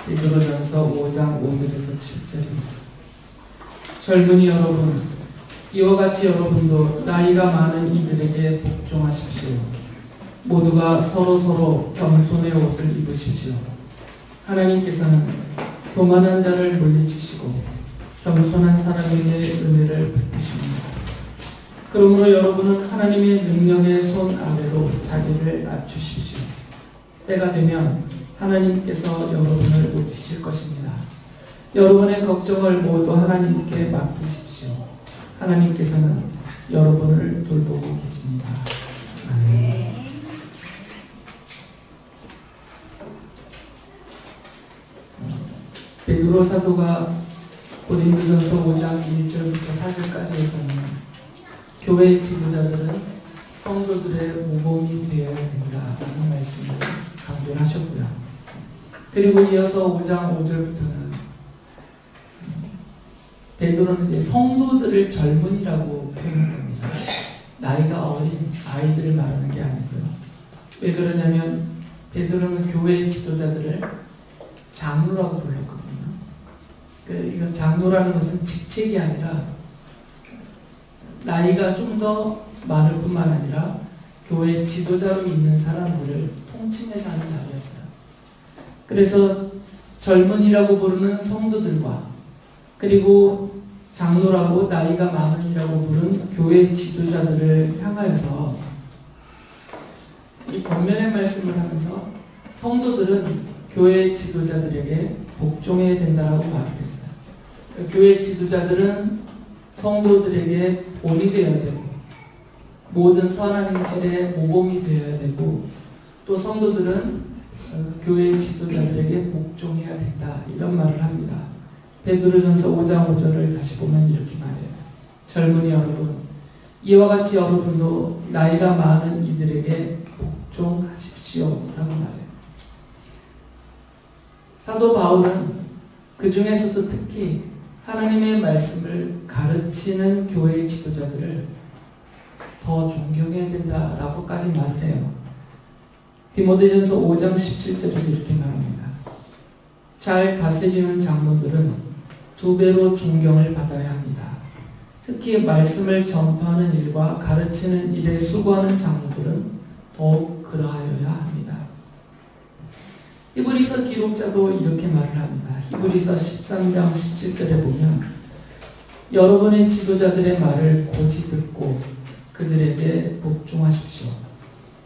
베드로전서 5장 5절에서 7절입니다. 젊은이 여러분, 이와 같이 여러분도 나이가 많은 이들에게 복종하십시오. 모두가 서로서로 겸손의 옷을 입으십시오. 하나님께서는 교만한 자를 물리치시고 겸손한 사람에게 은혜를 베푸십니다. 그러므로 여러분은 하나님의 능력의 손 아래로 자기를 낮추십시오. 때가 되면 하나님께서 여러분을 높이실 것입니다. 여러분의 걱정을 모두 하나님께 맡기십시오. 하나님께서는 여러분을 돌보고 계십니다. 아멘. 베드로 사도가 고린도전서 5장 1절부터 4절까지에서는 교회 지도자들은 성도들의 모범이 되어야 된다라는 말씀을 강조하셨고요. 그리고 이어서 5장 5절부터는 베드로는 이제 성도들을 젊은이라고 표현합니다. 나이가 어린 아이들을 말하는 게 아니고요. 왜 그러냐면 베드로는 교회 지도자들을 장로라고 불렀거든요. 이건 장로라는 것은 직책이 아니라 나이가 좀 더 많을 뿐만 아니라 교회 지도자로 있는 사람들을 통칭해서 하는 말이었어요. 그래서 젊은이라고 부르는 성도들과 그리고 장로라고 나이가 많은이라고 부른 교회 지도자들을 향하여서 이 번면의 말씀을 하면서 성도들은 교회 지도자들에게 복종해야 된다고 말을 했어요. 교회 지도자들은 성도들에게 본이 되어야 되고 모든 선한 행실에 모범이 되어야 되고 또 성도들은 교회 지도자들에게 복종해야 된다 이런 말을 합니다. 베드로전서 5장 5절을 다시 보면 이렇게 말해요. 젊은이 여러분, 이와 같이 여러분도 나이가 많은 이들에게 복종하십시오 라고 말해요. 사도 바울은 그 중에서도 특히 하나님의 말씀을 가르치는 교회 지도자들을 더 존경해야 된다라고까지 말을 해요. 디모데전서 5장 17절에서 이렇게 말합니다. 잘 다스리는 장로들은 2배로 존경을 받아야 합니다. 특히 말씀을 전파하는 일과 가르치는 일에 수고하는 장로들은 더욱 그러하여야 합니다. 히브리서 기록자도 이렇게 말을 합니다. 히브리서 13장 17절에 보면 여러분의 지도자들의 말을 고지 듣고 그들에게 복종하십시오.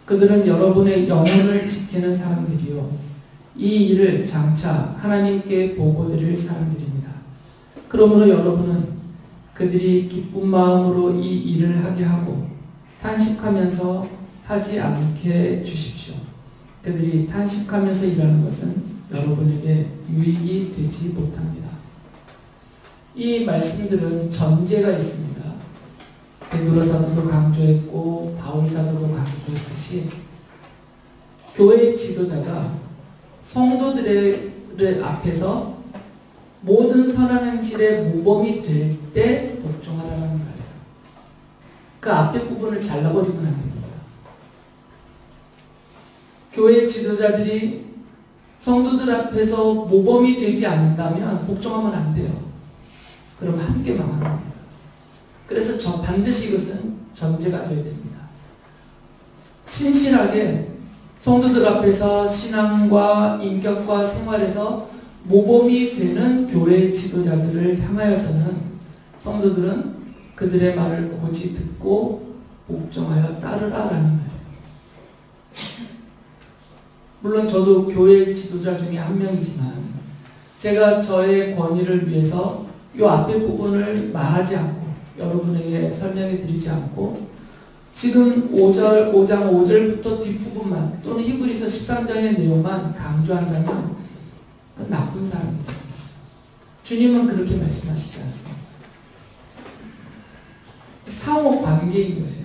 그들은 여러분의 영혼을 지키는 사람들이요 이 일을 장차 하나님께 보고드릴 사람들입니다. 그러므로 여러분은 그들이 기쁜 마음으로 이 일을 하게 하고 탄식하면서 하지 않게 주십시오. 그들이 탄식하면서 일하는 것은 여러분에게 유익이 되지 못합니다. 이 말씀들은 전제가 있습니다. 베드로 사도도 강조했고 바울 사도도 강조했듯이 교회의 지도자가 성도들의 앞에서 모든 선한 행실에 모범이 될 때 복종하라는 말이에요. 그 앞에 부분을 잘라버리면 안 됩니다. 교회 지도자들이 성도들 앞에서 모범이 되지 않는다면 복종하면 안 돼요. 그럼 함께 망하는 겁니다. 그래서 반드시 이것은 전제가 되어야 됩니다. 신실하게 성도들 앞에서 신앙과 인격과 생활에서 모범이 되는 교회 지도자들을 향하여서는 성도들은 그들의 말을 고지 듣고 복종하여 따르라라는 말이에요. 물론 저도 교회 지도자 중에 한 명이지만 제가 저의 권위를 위해서 이 앞에 부분을 말하지 않고 여러분에게 설명해 드리지 않고 지금 5장 5절부터 뒷부분만 또는 히브리서 13장의 내용만 강조한다면 그건 나쁜 사람입니다. 주님은 그렇게 말씀하시지 않습니다. 상호 관계인 것이에요.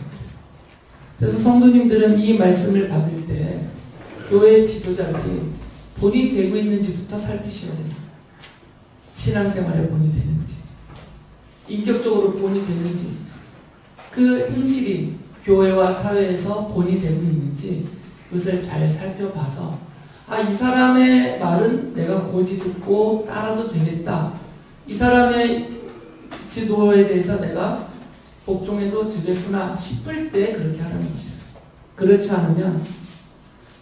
그래서 성도님들은 이 말씀을 받을 때 교회 지도자들이 본이 되고 있는지부터 살피셔야 됩니다. 신앙생활에 본이 되는지, 인격적으로 본이 되는지, 그 행실이 교회와 사회에서 본이 되고 있는지 그것을 잘 살펴봐서 이 사람의 말은 내가 고지 듣고 따라도 되겠다. 이 사람의 지도에 대해서 내가 복종해도 되겠구나 싶을 때 그렇게 하는 거죠. 그렇지 않으면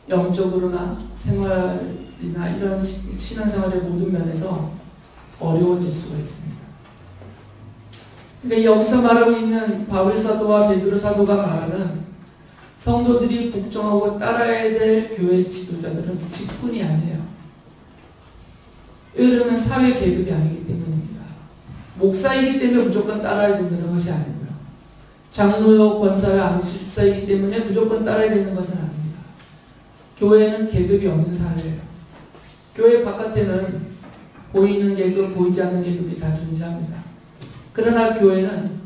영적으로나 생활이나 이런 신앙생활의 모든 면에서 어려워질 수가 있습니다. 그러니까 여기서 말하고 있는 바울 사도와 베드로 사도가 말하는 성도들이 복종하고 따라야 될 교회 지도자들은 직분이 아니에요. 왜냐하면 사회 계급이 아니기 때문입니다. 목사이기 때문에 무조건 따라야 된다는 것이 아니고요. 장로요, 권사요, 안수집사이기 때문에 무조건 따라야 되는 것은 아닙니다. 교회는 계급이 없는 사회예요. 교회 바깥에는 보이는 계급, 보이지 않는 계급이 다 존재합니다. 그러나 교회는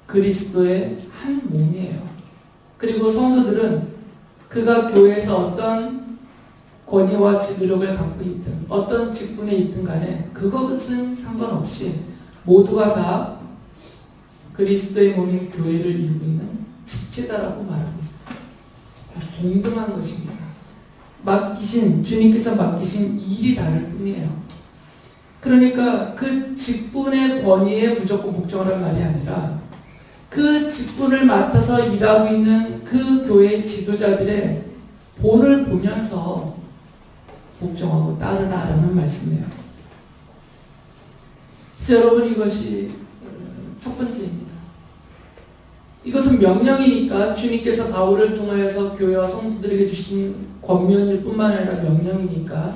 그리스도의 한 몸이에요. 그리고 성도들은 그가 교회에서 어떤 권위와 지도력을 갖고 있든 어떤 직분에 있든 간에 그것은 상관없이 모두가 다 그리스도의 몸인 교회를 이루고 있는 지체다라고 말하고 있습니다. 동등한 것입니다. 주님께서 맡기신 일이 다를 뿐이에요. 그러니까 그 직분의 권위에 무조건 복종하라는 말이 아니라 그 직분을 맡아서 일하고 있는 그 교회 지도자들의 본을 보면서 복종하고 따르라라는 말씀이에요. 그래서 여러분 이것이 첫 번째입니다. 이것은 명령이니까 주님께서 바울을 통하여서 교회와 성도들에게 주신 권면일 뿐만 아니라 명령이니까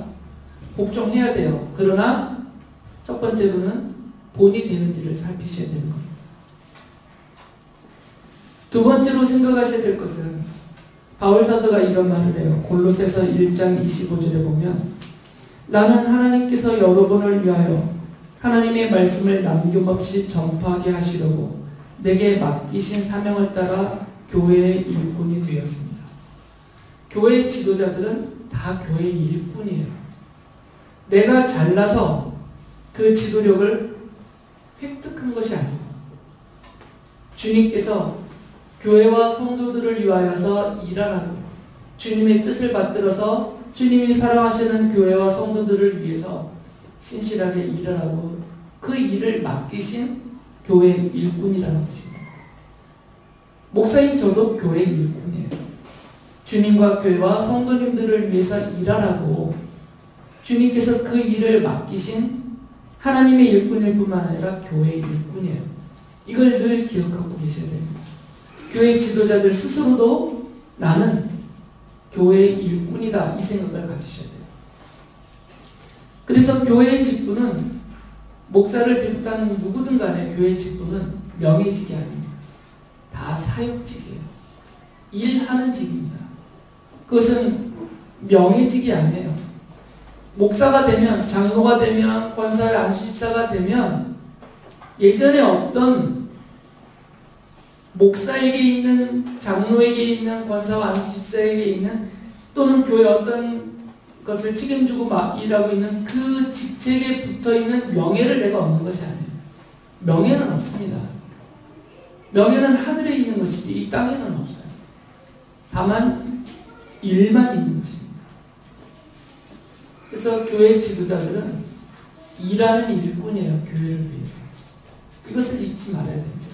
복종해야 돼요. 그러나 첫 번째로는 본이 되는지를 살피셔야 되는 겁니다. 두 번째로 생각하셔야 될 것은 바울 사도가 이런 말을 해요. 골로새서 1장 25절에 보면 나는 하나님께서 여러분을 위하여 하나님의 말씀을 남김없이 전파하게 하시려고 내게 맡기신 사명을 따라 교회의 일꾼이 되었습니다. 교회의 지도자들은 다 교회의 일꾼이에요. 내가 잘나서 그 지도력을 획득한 것이 아니고 주님께서 교회와 성도들을 위하여서 일하라고 주님의 뜻을 받들어서 주님이 사랑하시는 교회와 성도들을 위해서 신실하게 일하라고 그 일을 맡기신 교회의 일꾼이라는 것입니다. 목사님 저도 교회의 일꾼이에요. 주님과 교회와 성도님들을 위해서 일하라고 주님께서 그 일을 맡기신 하나님의 일꾼일 뿐만 아니라 교회의 일꾼이에요. 이걸 늘 기억하고 계셔야 됩니다. 교회 지도자들 스스로도 나는 교회의 일꾼이다 이 생각을 가지셔야 돼요. 그래서 교회의 직분은 목사를 비롯한 누구든 간에 교회의 직분은 명예직이 아닙니다. 다 사역직이에요. 일하는 직입니다. 그것은 명예직이 아니에요. 목사가 되면, 장로가 되면, 권사회 안수집사가 되면 예전에 어떤 목사에게 있는, 장로에게 있는, 권사와 안수집사에게 있는 또는 교회 어떤 것을 책임지고 일하고 있는 그 직책에 붙어있는 명예를 내가 얻는 것이 아니에요. 명예는 없습니다. 명예는 하늘에 있는 것이지 이 땅에는 없어요. 다만 일만 있는 것입니다. 그래서 교회 지도자들은 일하는 일꾼이에요. 교회를 위해서. 이것을 잊지 말아야 됩니다.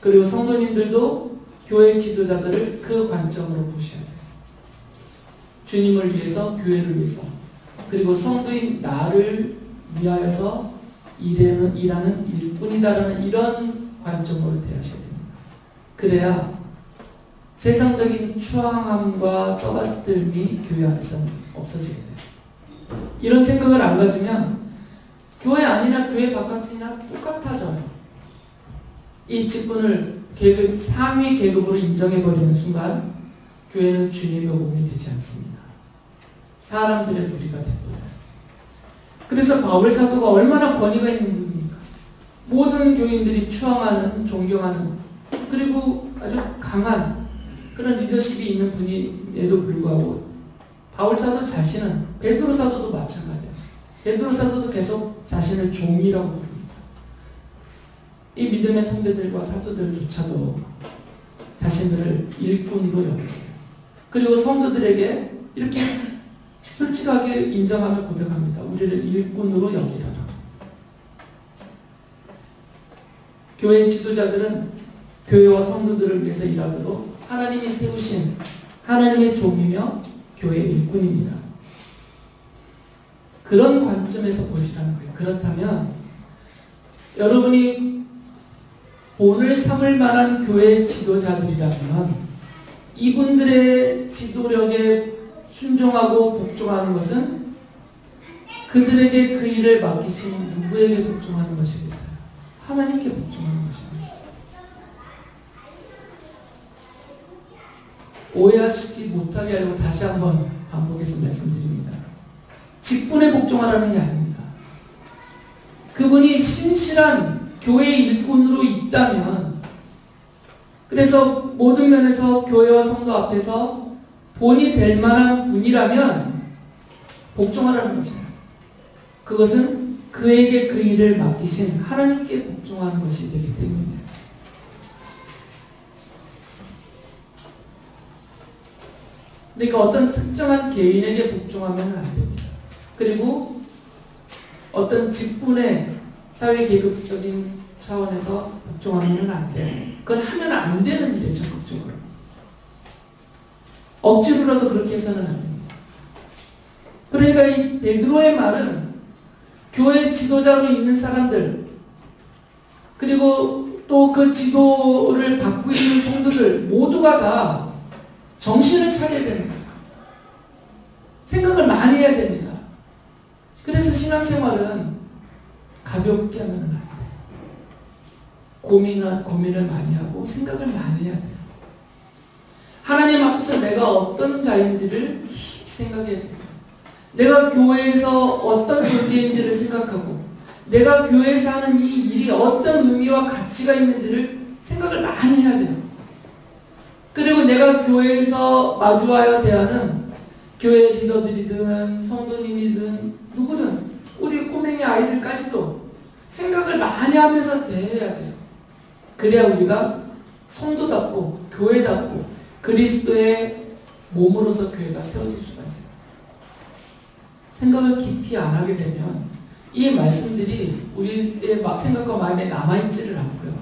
그리고 성도님들도 교회 지도자들을 그 관점으로 보셔야 돼요. 주님을 위해서, 교회를 위해서, 그리고 성도인 나를 위하여서 일하는 일꾼이다라는 이런 관점으로 대하셔야 됩니다. 그래야 세상적인 추앙함과 떠받들미 교회 안에서는 없어지게 돼요. 이런 생각을 안 가지면 교회 안이나 교회 바깥이나 똑같아져요. 이 직분을 상위 계급으로 인정해버리는 순간 교회는 주님의 몸이 되지 않습니다. 사람들의 무리가 되버려요. 그래서 바울 사도가 얼마나 권위가 있는 분입니까? 모든 교인들이 추앙하는, 존경하는, 그리고 아주 강한 그런 리더십이 있는 분임에도 불구하고 바울 사도 자신은, 베드로 사도도 마찬가지예요. 베드로 사도도 계속 자신을 종이라고 부릅니다. 이 믿음의 선배들과 사도들조차도 자신들을 일꾼으로 여겼어요. 그리고 성도들에게 이렇게 솔직하게 인정하며 고백합니다. 우리를 일꾼으로 여기라라. 교회 지도자들은 교회와 성도들을 위해서 일하도록 하나님이 세우신 하나님의 종이며 교회 일꾼입니다. 그런 관점에서 보시라는 거예요. 그렇다면 여러분이 본을 삼을 만한 교회 지도자들이라면 이분들의 지도력에 순종하고 복종하는 것은 그들에게 그 일을 맡기신 누구에게 복종하는 것이겠어요? 하나님께 복종하는 것입니다. 오해하시지 못하게 하려고 다시 한번 반복해서 말씀드립니다. 직분에 복종하라는 게 아닙니다. 그분이 신실한 교회 일꾼으로 있다면, 그래서 모든 면에서 교회와 성도 앞에서 본이 될 만한 분이라면 복종하라는 거죠. 그것은 그에게 그 일을 맡기신 하나님께 복종하는 것이 되기 때문이에요. 그러니까 어떤 특정한 개인에게 복종하면 안 됩니다. 그리고 어떤 직분의 사회 계급적인 차원에서 복종하면 안 돼요. 그건 하면 안 되는 일이에요. 적극적으로. 억지로라도 그렇게 해서는 안 됩니다. 그러니까 이 베드로의 말은 교회 지도자로 있는 사람들, 그리고 또 그 지도를 받고 있는 성도들 모두가 다 정신을 차려야 되는 거예요. 생각을 많이 해야 됩니다. 그래서 신앙생활은 가볍게 하면 안 돼요. 고민을 많이 하고 생각을 많이 해야 돼요. 하나님 앞에서 내가 어떤 자인지를 깊이 생각해야 돼요. 내가 교회에서 어떤 존재인지를 생각하고 내가 교회에서 하는 이 일이 어떤 의미와 가치가 있는지를 생각을 많이 해야 돼요. 그리고 내가 교회에서 마주하여 대하는 교회 리더들이든 성도님이든 누구든 우리 꼬맹이 아이들까지도 생각을 많이 하면서 대해야 돼요. 그래야 우리가 성도답고 교회답고 그리스도의 몸으로서 교회가 세워질 수가 있어요. 생각을 깊이 안 하게 되면 이 말씀들이 우리의 생각과 마음에 남아있지를 않고요.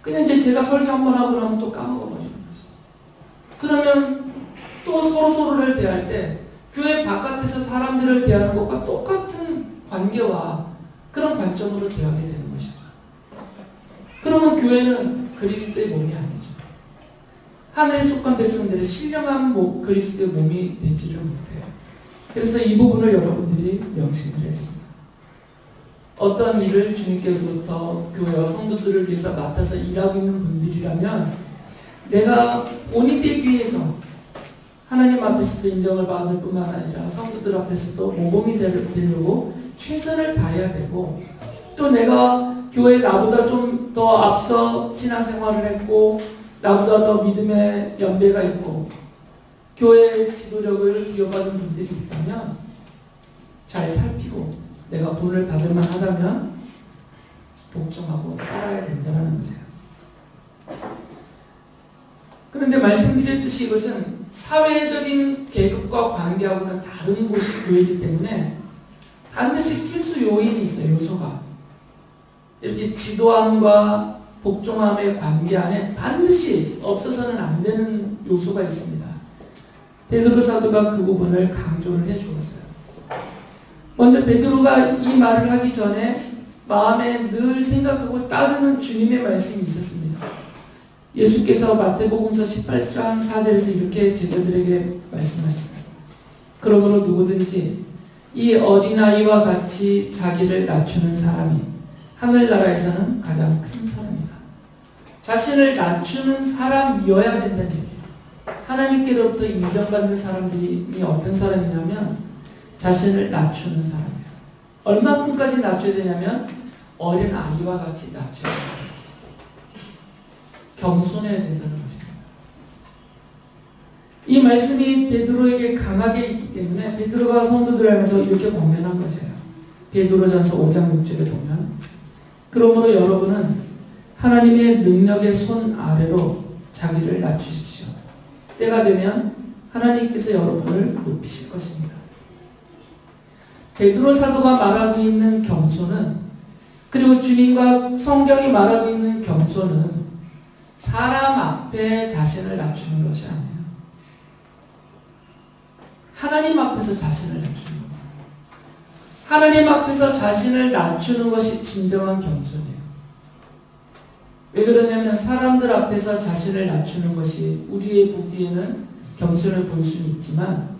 그냥 이제 제가 설교 한번 하고 나면 또 까먹어버리는 거죠. 그러면 또 서로를 대할 때 교회 바깥에서 사람들을 대하는 것과 똑같은 관계와 그런 관점으로 대하게 되는 것이죠. 그러면 교회는 그리스도의 몸이 아니죠. 하늘에 속한 백성들의 신령한 그리스도의 몸이 되지를 못해요. 그래서 이 부분을 여러분들이 명심을 해야 됩니다. 어떤 일을 주님께로부터 교회와 성도들을 위해서 맡아서 일하고 있는 분들이라면 내가 본이 되기 위해서 하나님 앞에서도 인정을 받을 뿐만 아니라 성도들 앞에서도 모범이 되려고 최선을 다해야 되고, 또 내가 교회에 나보다 좀 더 앞서 신앙생활을 했고 나보다 더 믿음의 연배가 있고 교회 지도력을 부여받은 분들이 있다면 잘 살피고 내가 본을 받을 만하다면 복종하고 따라야 된다는 것이에요. 그런데 말씀드렸듯이 이것은 사회적인 계급과 관계하고는 다른 곳이 교회이기 때문에 반드시 필수 요인이 있어요. 요소가. 이렇게 지도함과 복종함의 관계 안에 반드시 없어서는 안 되는 요소가 있습니다. 베드로 사도가 그 부분을 강조를 해 주었어요. 먼저 베드로가 이 말을 하기 전에 마음에 늘 생각하고 따르는 주님의 말씀이 있었습니다. 예수께서 마태복음서 18장 4절에서 이렇게 제자들에게 말씀하셨어요. 그러므로 누구든지 이 어린아이와 같이 자기를 낮추는 사람이 하늘나라에서는 가장 큰 사람이다. 자신을 낮추는 사람이어야 된다는 얘기예요. 하나님께로부터 인정받는 사람들이 어떤 사람이냐면 자신을 낮추는 사람이에요. 얼마큼까지 낮춰야 되냐면 어린아이와 같이 낮춰야 돼요. 겸손해야 된다는 것입니다. 이 말씀이 베드로에게 강하게 있기 때문에 베드로가 성도들을 향해서 이렇게 권면한 것이에요. 베드로전서 5장 6절에 보면 그러므로 여러분은 하나님의 능력의 손 아래로 자기를 낮추십시오. 때가 되면 하나님께서 여러분을 높이실 것입니다. 베드로 사도가 말하고 있는 겸손은, 그리고 주님과 성경이 말하고 있는 겸손은 사람 앞에 자신을 낮추는 것이 아니에요. 하나님 앞에서 자신을 낮추는 거예요. 하나님 앞에서 자신을 낮추는 것이 진정한 겸손이에요. 왜 그러냐면 사람들 앞에서 자신을 낮추는 것이 우리의 보기에는 겸손을 보일 수는 있지만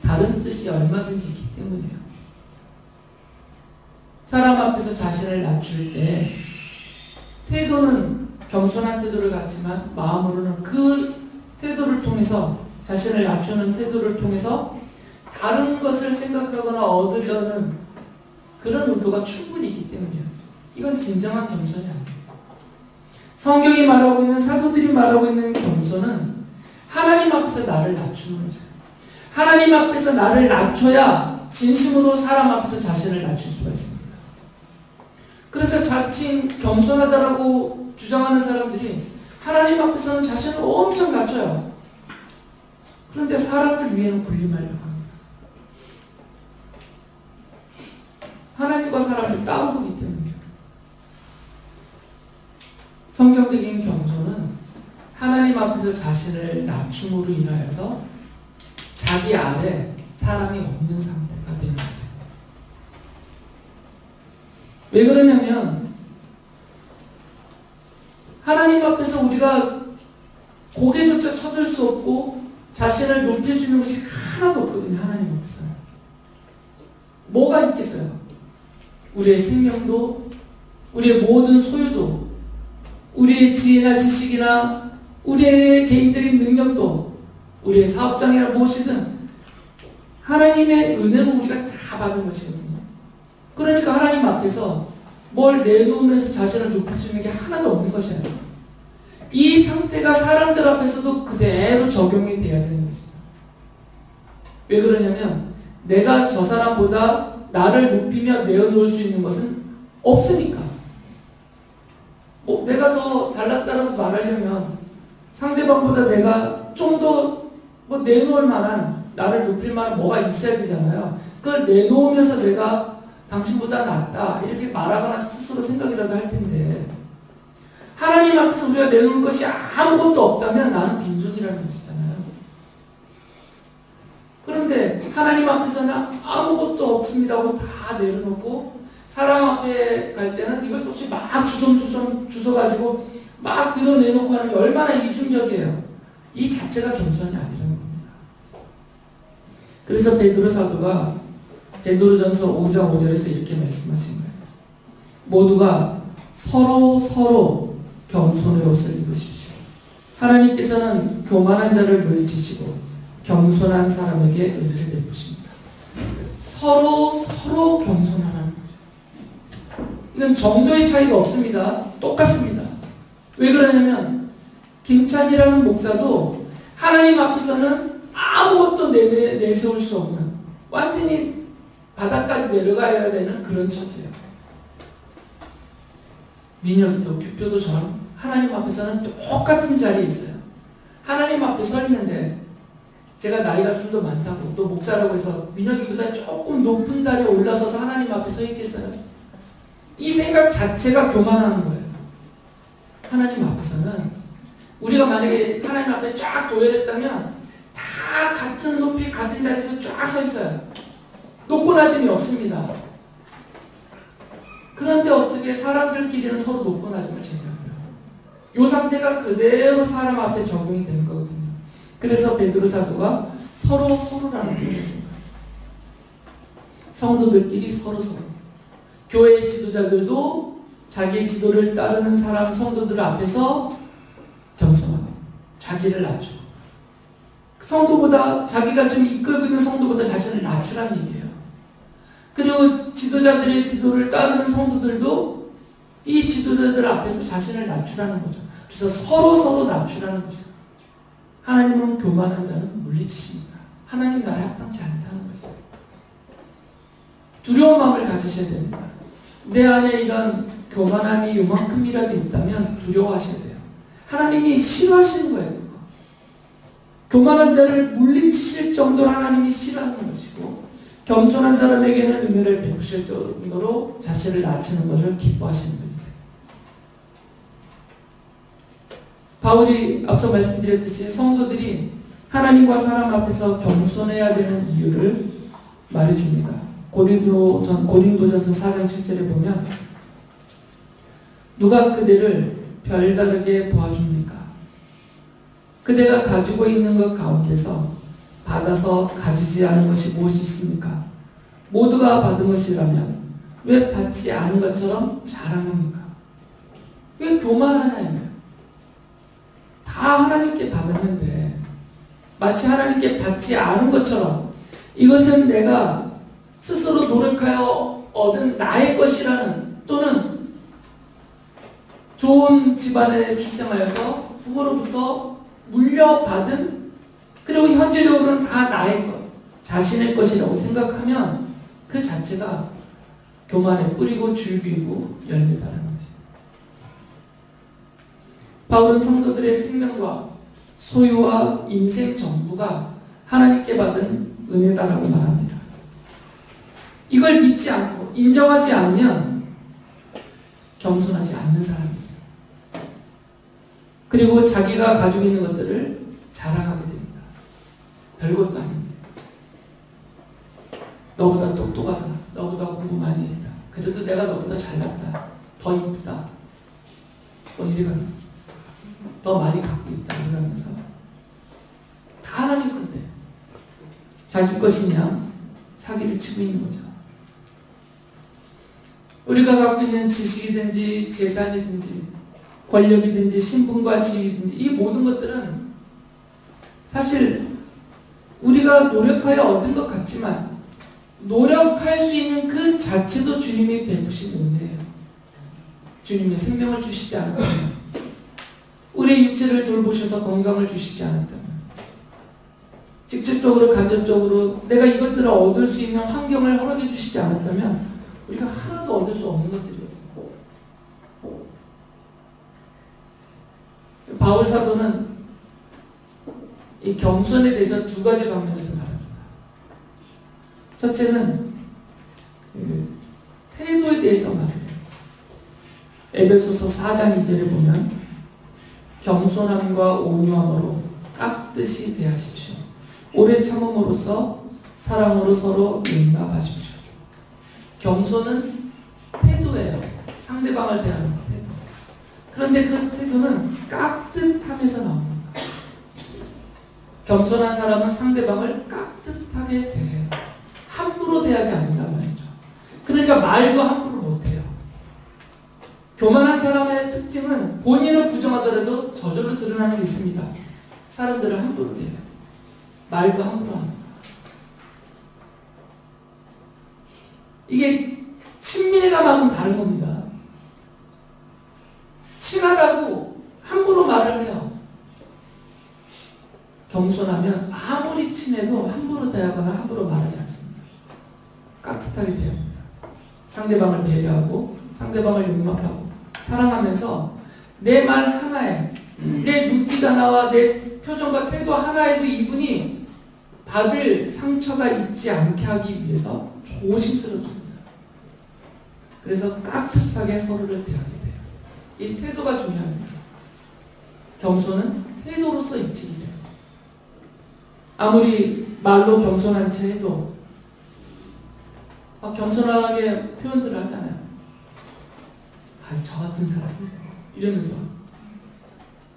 다른 뜻이 얼마든지 있기 때문이에요. 사람 앞에서 자신을 낮출 때 태도는 겸손한 태도를 갖지만 마음으로는 그 태도를 통해서, 자신을 낮추는 태도를 통해서 다른 것을 생각하거나 얻으려는 그런 의도가 충분히 있기 때문이에요. 이건 진정한 겸손이 아니에요. 성경이 말하고 있는, 사도들이 말하고 있는 겸손은 하나님 앞에서 나를 낮추는 거죠. 하나님 앞에서 나를 낮춰야 진심으로 사람 앞에서 자신을 낮출 수가 있습니다. 그래서 자칭 겸손하다라고 주장하는 사람들이 하나님 앞에서는 자신을 엄청 낮춰요. 그런데 사람들 위에는 군림하려고 합니다. 하나님과 사람을 따로 보기 때문이에요. 성경적인 겸손은 하나님 앞에서 자신을 낮춤으로 인하여서 자기 아래 사람이 없는 상태가 되는 거죠. 왜 그러냐면 하나님 앞에서 우리가 고개조차 쳐들 수 없고 자신을 높일 수 있는 것이 하나도 없거든요. 하나님 앞에서는. 뭐가 있겠어요? 우리의 생명도, 우리의 모든 소유도, 우리의 지혜나 지식이나 우리의 개인적인 능력도, 우리의 사업장이나 무엇이든 하나님의 은혜로 우리가 다 받은 것이거든요. 그러니까 하나님 앞에서 뭘 내놓으면서 자신을 높일 수 있는 게 하나도 없는 것이에요. 이 상태가 사람들 앞에서도 그대로 적용이 돼야 되는 것이죠. 왜 그러냐면 내가 저 사람보다 나를 높이며 내어놓을 수 있는 것은 없으니까. 내가 더 잘났다라고 말하려면 상대방보다 내가 좀 더 내놓을 만한, 나를 높일 만한 뭐가 있어야 되잖아요. 그걸 내놓으면서 내가 당신보다 낫다 이렇게 말하거나 스스로 생각이라도 할 텐데, 하나님 앞에서 우리가 내놓을 것이 아무것도 없다면 나는 빈손이라는 것이잖아요. 그런데 하나님 앞에서는 아무것도 없습니다 하고 다 내려놓고 사람 앞에 갈 때는 이걸 혹시 막 주워가지고 막 드러내놓고 하는 게 얼마나 이중적이에요. 이 자체가 겸손이 아니라는 겁니다. 그래서 베드로 사도가 베드로전서 5장 5절에서 이렇게 말씀하신 거예요. 모두가 서로 겸손의 옷을 입으십시오. 하나님께서는 교만한 자를 물리치시고 겸손한 사람에게 은혜를 베푸십니다. 서로 겸손하라는 거죠. 이건 정도의 차이가 없습니다. 똑같습니다. 왜 그러냐면 김찬이라는 목사도 하나님 앞에서는 아무것도 내세울 수 없는, 완전히 바닥까지 내려가야 되는 그런 처지예요. 민혁이도 규표도 저랑 하나님 앞에서는 똑같은 자리에 있어요. 하나님 앞에 서 있는데 제가 나이가 좀 더 많다고 또 목사라고 해서 민혁이보다 조금 높은 자리에 올라서서 하나님 앞에 서 있겠어요? 이 생각 자체가 교만하는 거예요. 하나님 앞에서는 우리가 만약에 하나님 앞에 쫙 도열했다면 다 같은 높이 같은 자리에서 쫙 서 있어요. 높고 낮음이 없습니다. 그런데 어떻게 사람들끼리는 서로 높고 낮음을 제기하고요. 이 상태가 그대로 사람 앞에 적용이 되는 거거든요. 그래서 베드로 사도가 서로라는 표현을 쓴 거예요. 성도들끼리 서로. 교회 지도자들도 자기의 지도를 따르는 사람, 성도들 앞에서 겸손하고 자기를 낮추고, 성도보다, 자기가 지금 이끌고 있는 성도보다 자신을 낮추라는 얘기예요. 그리고 지도자들의 지도를 따르는 성도들도 이 지도자들 앞에서 자신을 낮추라는 거죠. 그래서 서로 낮추라는 거죠. 하나님은 교만한 자는 물리치십니다. 하나님 나라에 합당치 않다는 거죠. 두려운 마음을 가지셔야 됩니다. 내 안에 이런 교만함이 요만큼이라도 있다면 두려워하셔야 돼요. 하나님이 싫어하시는 거예요. 그거. 교만한 자를 물리치실 정도로 하나님이 싫어하는 것이고, 겸손한 사람에게는 은혜를 베푸실 정도로 자신을 낮추는 것을 기뻐하시는 분이세요. 바울이 앞서 말씀드렸듯이 성도들이 하나님과 사람 앞에서 겸손해야 되는 이유를 말해줍니다. 고린도전서 4장 7절에 보면 누가 그대를 별다르게 보아줍니까? 그대가 가지고 있는 것 가운데서 받아서 가지지 않은 것이 무엇이 있습니까? 모두가 받은 것이라면 왜 받지 않은 것처럼 자랑합니까? 왜 교만하냐 이거예요. 다 하나님께 받았는데 마치 하나님께 받지 않은 것처럼 이것은 내가 스스로 노력하여 얻은 나의 것이라는, 또는 좋은 집안에 출생하여서 부모로부터 물려받은, 그리고 현재적으로는 다 나의 것, 자신의 것이라고 생각하면 그 자체가 교만에 뿌리고 줄기이고 열매다라는 것입니다. 바울은 성도들의 생명과 소유와 인생 전부가 하나님께 받은 은혜다라고 말합니다. 이걸 믿지 않고 인정하지 않으면 겸손하지 않는 사람입니다. 그리고 자기가 가지고 있는 것들을 자랑하게 됩니다. 별것도 아닌데. 너보다 똑똑하다. 너보다 공부 많이 했다. 그래도 내가 너보다 잘났다. 더 이쁘다. 이래가면서 더 많이 갖고 있다. 이러면서 다 하나님 건데 자기 것이냐 사기를 치고 있는 거죠. 우리가 갖고 있는 지식이든지 재산이든지 권력이든지 신분과 지위든지 이 모든 것들은 사실 우리가 노력하여 얻은 것 같지만 노력할 수 있는 그 자체도 주님이 베푸신 은혜예요. 주님이 생명을 주시지 않았다면, 우리의 육체를 돌보셔서 건강을 주시지 않았다면, 직접적으로 간접적으로 내가 이것들을 얻을 수 있는 환경을 허락해 주시지 않았다면 우리가 하나도 얻을 수 없는 것들이거든요. 바울 사도는 이 겸손에 대해서 두 가지 방면에서 말합니다. 첫째는 태도에 대해서 말해요. 에베소서 4장 2절에 보면 겸손함과 온유함으로 깍듯이 대하십시오. 오래 참음으로써 사랑으로 서로 용납하십시오. 겸손은 태도예요. 상대방을 대하는 태도. 그런데 그 태도는 깍듯함에서 나옵니다. 겸손한 사람은 상대방을 깍듯하게 대해요. 함부로 대하지 않는단 말이죠. 그러니까 말도 함부로 못해요. 교만한 사람의 특징은 본인을 부정하더라도 저절로 드러나는 게 있습니다. 사람들을 함부로 대해요. 말도 함부로 합니다. 이게 친밀감하고는 다른 겁니다. 친하다고 함부로 말을 해요. 겸손하면 아무리 친해도 함부로 대하거나 함부로 말하지 않습니다. 깍듯하게 대합니다. 상대방을 배려하고 상대방을 용납하고 사랑하면서 내 말 하나에, 내 눈빛 하나와 내 표정과 태도 하나에도 이분이 받을 상처가 있지 않게 하기 위해서 조심스럽습니다. 그래서 깍듯하게 서로를 대하게 돼요. 이 태도가 중요합니다. 겸손은 태도로서 입증이 돼요. 아무리 말로 겸손한 채 해도 막 겸손하게 표현들을 하잖아요. 저 같은 사람이 이러면서.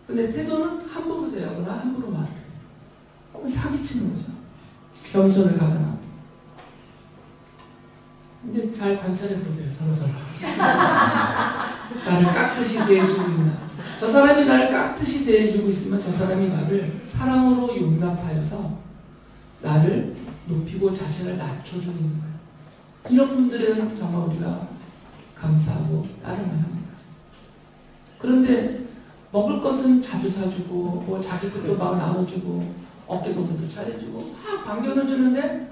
근데 태도는 함부로 대하거나 함부로 말해요. 사기치는 거죠. 겸손을 가장하고. 이제 잘 관찰해 보세요. 서로서로. 나를 깍듯이 대해주고 있나. 저 사람이 나를 깍듯이 대해주고 있으면 저 사람이 나를 사랑으로 용납하여서 나를 높이고 자신을 낮춰주고 있는 거예요. 이런 분들은 정말 우리가 감사하고 따르면 합니다. 그런데 먹을 것은 자주 사주고 뭐 자기 것도 막 나눠주고 어깨동무도 차려주고 막 반겨는 주는데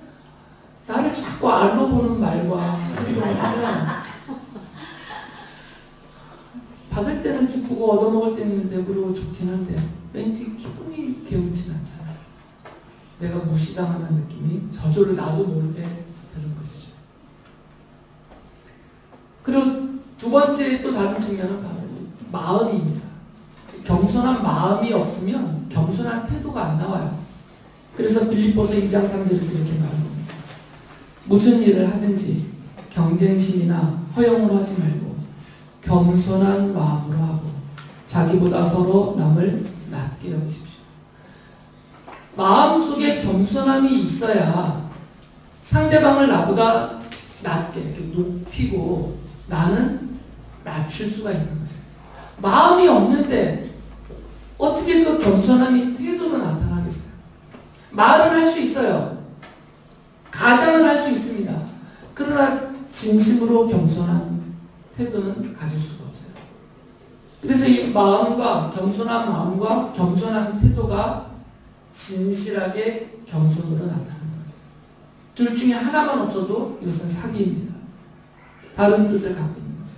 나를 자꾸 알로 보는 말과 행동을 하면 받을 때는 기쁘고 얻어먹을 때는 배부르고 좋긴 한데 왠지 기분이 개운치 않잖아요. 내가 무시당하는 느낌이 저절로 나도 모르게 그리고 두 번째 또 다른 측면은 바로 마음입니다. 겸손한 마음이 없으면 겸손한 태도가 안 나와요. 그래서 빌립보서 2장 3절에서 이렇게 말합니다. 무슨 일을 하든지 경쟁심이나 허영으로 하지 말고 겸손한 마음으로 하고 자기보다 서로 남을 낮게 여기십시오. 마음속에 겸손함이 있어야 상대방을 나보다 낮게 이렇게 높이고 나는 낮출 수가 있는 거죠. 마음이 없는데 어떻게 그 겸손함이 태도로 나타나겠어요? 말은 할 수 있어요. 가장은 할 수 있습니다. 그러나 진심으로 겸손한 태도는 가질 수가 없어요. 그래서 이 마음과 겸손한 마음과 겸손한 태도가 진실하게 겸손으로 나타나는 거죠. 둘 중에 하나만 없어도 이것은 사기입니다. 다른 뜻을 갖고 있는 거죠.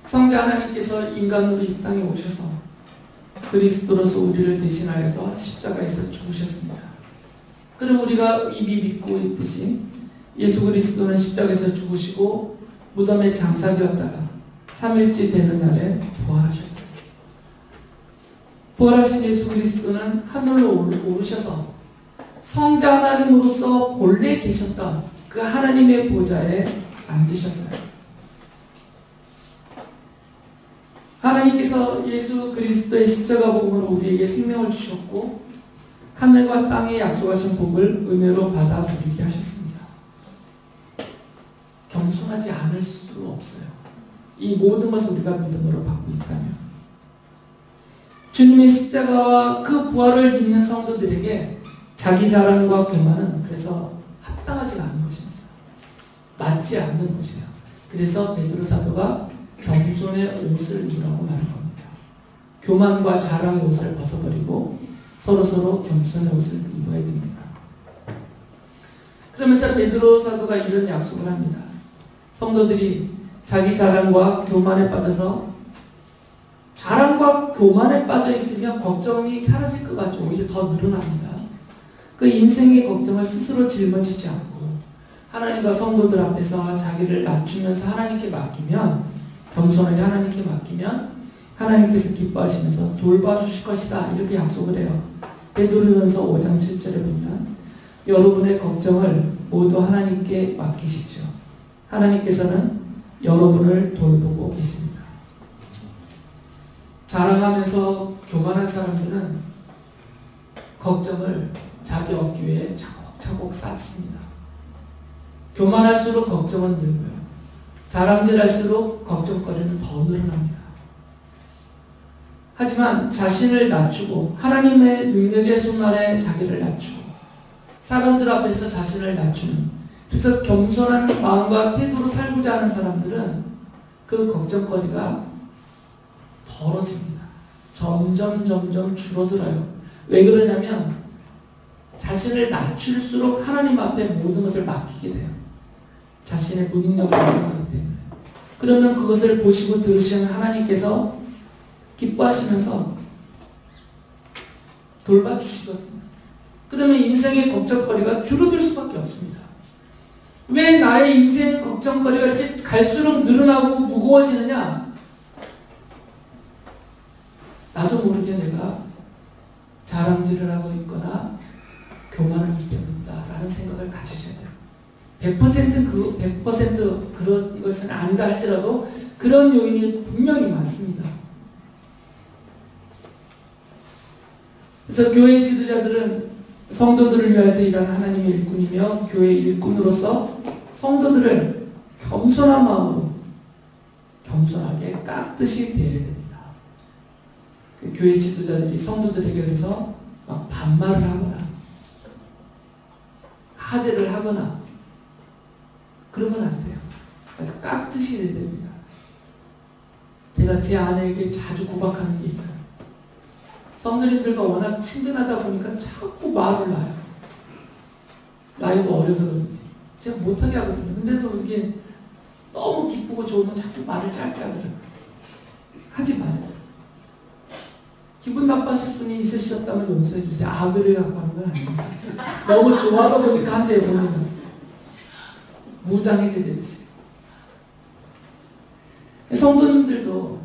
성자 하나님께서 인간으로 이 땅에 오셔서 그리스도로서 우리를 대신하여서 십자가에서 죽으셨습니다. 그리고 우리가 이미 믿고 있듯이 예수 그리스도는 십자가에서 죽으시고 무덤에 장사되었다가 3일째 되는 날에 부활하셨습니다. 부활하신 예수 그리스도는 하늘로 오르셔서 성자 하나님으로서 본래 계셨던 그 하나님의 보좌에 앉으셨어요. 하나님께서 예수 그리스도의 십자가 복음으로 우리에게 생명을 주셨고 하늘과 땅에 약속하신 복을 은혜로 받아 누리게 하셨습니다. 겸손하지 않을 수 없어요. 이 모든 것을 우리가 믿음으로 받고 있다면 주님의 십자가와 그 부활을 믿는 성도들에게 자기 자랑과 교만은 그래서 합당하지 않은 것입니다. 맞지 않는 것이에요. 그래서 베드로 사도가 겸손의 옷을 입으라고 말한 겁니다. 교만과 자랑의 옷을 벗어버리고 서로서로 겸손의 옷을 입어야 됩니다. 그러면서 베드로 사도가 이런 약속을 합니다. 성도들이 자기 자랑과 교만에 빠져서 자랑과 교만에 빠져 있으면 걱정이 사라질 것 같죠. 오히려 더 늘어납니다. 그 인생의 걱정을 스스로 짊어지지 않고 하나님과 성도들 앞에서 자기를 낮추면서 하나님께 맡기면 겸손하게 하나님께 맡기면 하나님께서 기뻐하시면서 돌봐주실 것이다. 이렇게 약속을 해요. 베드로전서 5장 7절에 보면 여러분의 걱정을 모두 하나님께 맡기십시오. 하나님께서는 여러분을 돌보고 계십니다. 자랑하면서 교만한 사람들은 걱정을 자기 어깨 차곡차곡 쌓습니다. 교만할수록 걱정은 늘고요. 자랑질할수록 걱정거리는 더 늘어납니다. 하지만 자신을 낮추고 하나님의 능력의 손아래 자기를 낮추고 사람들 앞에서 자신을 낮추는, 그래서 겸손한 마음과 태도로 살고자 하는 사람들은 그 걱정거리가 덜어집니다. 점점 줄어들어요. 왜 그러냐면 자신을 낮출수록 하나님 앞에 모든 것을 맡기게 돼요. 자신의 무능력을 인정하기 때문에. 그러면 그것을 보시고 들으시는 하나님께서 기뻐하시면서 돌봐주시거든요. 그러면 인생의 걱정거리가 줄어들 수밖에 없습니다. 왜 나의 인생 걱정거리가 이렇게 갈수록 늘어나고 무거워지느냐? 나도 모르게 내가 자랑질을 하고 있거나 교만하기 때문이다 라는 생각을 가지셔야 돼요. 100% 그런 것은 아니다 할지라도 그런 요인이 분명히 많습니다. 그래서 교회 지도자들은 성도들을 위해서 일하는 하나님의 일꾼이며 교회 일꾼으로서 성도들을 겸손한 마음으로 겸손하게 깍듯이 대해야 됩니다. 교회 지도자들이 성도들에게 그래서 막 반말을 하거나 하대를 하거나 그러면 안 돼요. 깍듯이 해야 됩니다. 제가 제 아내에게 자주 구박하는 게 있어요. 성도님들과 워낙 친근하다 보니까 자꾸 말을 놔요. 나이도 어려서 그런지. 제가 못하게 하거든요. 근데도 이게 너무 기쁘고 좋으면 자꾸 말을 짧게 하더라고요. 하지 말아요. 기분 나빠하실 분이 있으셨다면 용서해 주세요. 악의를 갖고 하는 건 아닙니다. 너무 좋아하다 보니까 한대요, 보면. 무장해제되듯이. 성도님들도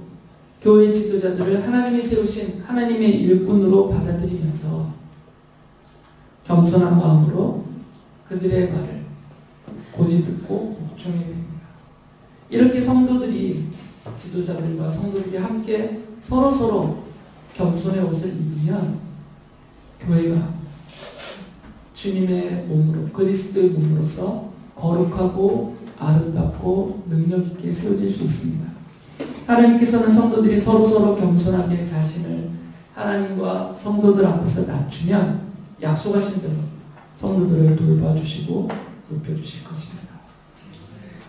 교회 지도자들을 하나님이 세우신 하나님의 일꾼으로 받아들이면서 겸손한 마음으로 그들의 말을 고지 듣고 복종해야 됩니다. 이렇게 성도들이, 지도자들과 성도들이 함께 서로서로 겸손의 옷을 입으면 교회가 주님의 몸으로, 그리스도의 몸으로서 거룩하고 아름답고 능력 있게 세워질 수 있습니다. 하나님께서는 성도들이 서로서로 겸손하게 자신을 하나님과 성도들 앞에서 낮추면 약속하신 대로 성도들을 돌봐주시고 높여주실 것입니다.